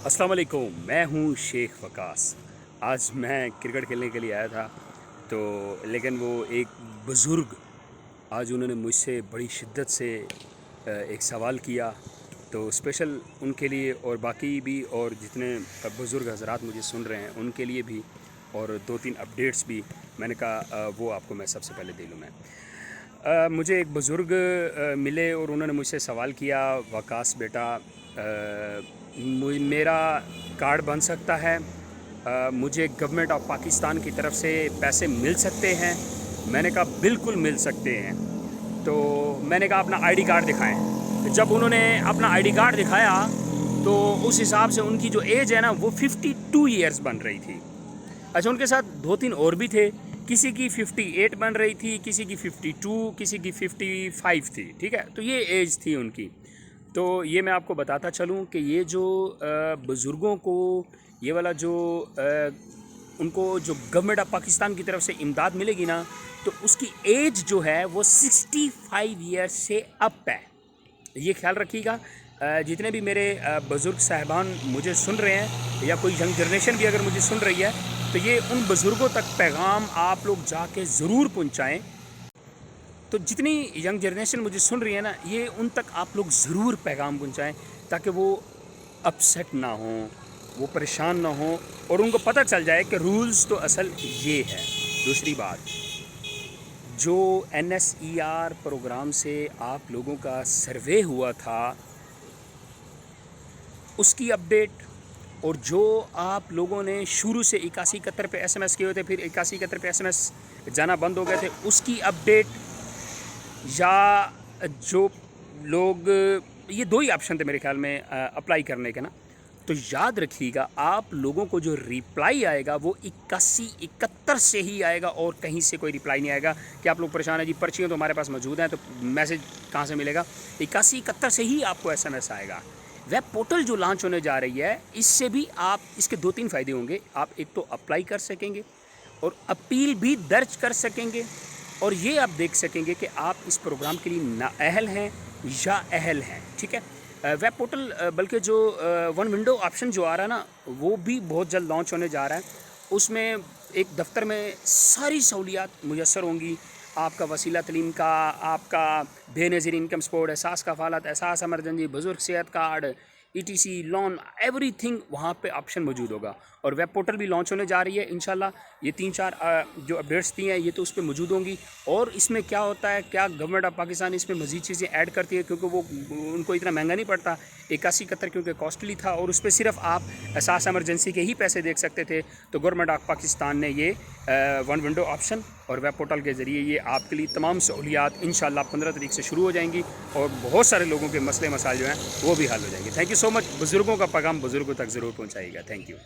अस्सलाम वालेकुम, मैं हूँ शेख वकास। आज मैं क्रिकेट खेलने के लिए आया था तो लेकिन वो एक बुज़ुर्ग आज उन्होंने मुझसे बड़ी शिद्दत से एक सवाल किया, तो स्पेशल उनके लिए और बाकी भी और जितने बुज़ुर्ग हज़रात मुझे सुन रहे हैं उनके लिए भी और 2-3 अपडेट्स भी मैंने कहा वो आपको मैं सबसे पहले दे लूँ। मुझे एक बुज़ुर्ग मिले और उन्होंने मुझसे सवाल किया, वकास बेटा मेरा कार्ड बन सकता है, मुझे गवर्नमेंट ऑफ पाकिस्तान की तरफ से पैसे मिल सकते हैं? मैंने कहा बिल्कुल मिल सकते हैं। तो मैंने कहा अपना आईडी कार्ड दिखाएं। जब उन्होंने अपना आईडी कार्ड दिखाया तो उस हिसाब से उनकी जो एज है ना वो 52 ईयर्स बन रही थी। अच्छा, उनके साथ 2-3 और भी थे, किसी की 58 बन रही थी, किसी की 52, किसी की 55 थी। ठीक है, तो ये एज थी उनकी। तो ये मैं आपको बताता चलूँ कि ये जो बुज़ुर्गों को ये वाला जो उनको जो गवर्नमेंट ऑफ पाकिस्तान की तरफ से इमदाद मिलेगी ना, तो उसकी एज जो है वो 65 ईयर्स से अप है। ये ख्याल रखिएगा। जितने भी मेरे बुज़ुर्ग साहिबान मुझे सुन रहे हैं या कोई यंग जनरेशन भी अगर मुझे सुन रही है तो ये उन बुज़ुर्गों तक पैगाम आप लोग जाके ज़रूर पहुँचाएँ। तो जितनी यंग जनरेशन मुझे सुन रही है ना, ये उन तक आप लोग ज़रूर पैगाम पहुँचाएँ ताकि वो अपसेट ना हों, वो परेशान ना हों और उनको पता चल जाए कि रूल्स तो असल ये है। दूसरी बात, जो NSER प्रोग्राम से आप लोगों का सर्वे हुआ था उसकी अपडेट, और जो आप लोगों ने शुरू से 8171 पे SMS किए हुए थे, फिर 8171 पे SMS जाना बंद हो गए थे, उसकी अपडेट, या जो लोग, ये 2 ही ऑप्शन थे मेरे ख्याल में अप्लाई करने के ना। तो याद रखिएगा, आप लोगों को जो रिप्लाई आएगा वो 8171 से ही आएगा और कहीं से कोई रिप्लाई नहीं आएगा कि आप लोग परेशान हैं जी, पर्चियाँ तो हमारे पास मौजूद हैं तो मैसेज कहाँ से मिलेगा। 8171 से ही आपको SMS आएगा। वेब पोर्टल जो लॉन्च होने जा रही है, इससे भी आप, इसके 2-3 फ़ायदे होंगे। आप एक तो अप्लाई कर सकेंगे और अपील भी दर्ज कर सकेंगे, और ये आप देख सकेंगे कि आप इस प्रोग्राम के लिए नाअहल हैं या अहल हैं। ठीक है, वेब पोर्टल, बल्कि जो वन विंडो ऑप्शन जो आ रहा है ना, वो भी बहुत जल्द लॉन्च होने जा रहा है। उसमें एक दफ्तर में सारी सहूलियात मुयस्सर होंगी। आपका वसीला तलीम का, आपका बेनज़ीर इनकम सपोर्ट, एहसास कफ़ालत, एहसास एमरजेंसी, बुज़ुर्ग सेहत कार्ड, ETC, लोन, एवरीथिंग वहाँ पे ऑप्शन मौजूद होगा। और वेब पोर्टल भी लॉन्च होने जा रही है इंशाल्लाह। ये 3-4 जो अपडेट्स दी हैं ये तो उस पर मौजूद होंगी। और इसमें क्या होता है, क्या गवर्नमेंट ऑफ पाकिस्तान इसमें मज़ीद चीज़ें ऐड करती है, क्योंकि वो उनको इतना महंगा नहीं पड़ता। 8171 क्योंकि कॉस्टली था और उस पर सिर्फ आप एहसास एमरजेंसी के ही पैसे देख सकते थे। तो गवर्नमेंट ऑफ पाकिस्तान ने ये वन विंडो ऑप्शन और वेब पोर्टल के ज़रिए ये आपके लिए तमाम सहूलियात इंशाल्लाह 15 तारीख से शुरू हो जाएंगी और बहुत सारे लोगों के मसले मसाइल जो हैं वो भी हल हो जाएंगे। Thank you so much. बुज़ुर्गों का पैगाम बुज़ुर्गों तक ज़रूर पहुँचाइएगा। Thank you.